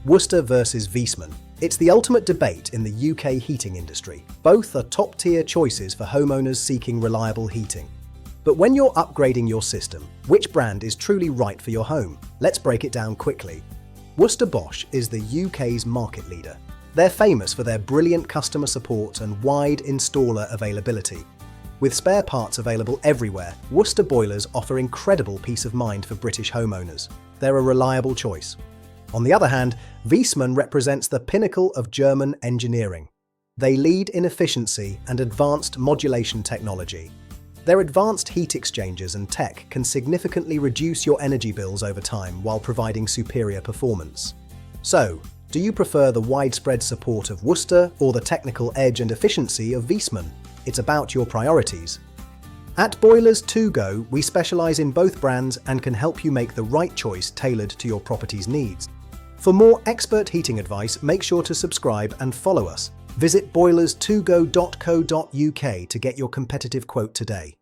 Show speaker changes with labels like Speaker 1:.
Speaker 1: Worcester versus Viessmann. It's the ultimate debate in the UK heating industry. Both are top-tier choices for homeowners seeking reliable heating. But when you're upgrading your system, which brand is truly right for your home? Let's break it down quickly. Worcester Bosch is the UK's market leader. They're famous for their brilliant customer support and wide installer availability. With spare parts available everywhere, Worcester boilers offer incredible peace of mind for British homeowners. They're a reliable choice. On the other hand, Viessmann represents the pinnacle of German engineering. They lead in efficiency and advanced modulation technology. Their advanced heat exchangers and tech can significantly reduce your energy bills over time while providing superior performance. So, do you prefer the widespread support of Worcester or the technical edge and efficiency of Viessmann? It's about your priorities. At Boilers2Go, we specialize in both brands and can help you make the right choice tailored to your property's needs. For more expert heating advice, make sure to subscribe and follow us. Visit boilers2go.co.uk to get your competitive quote today.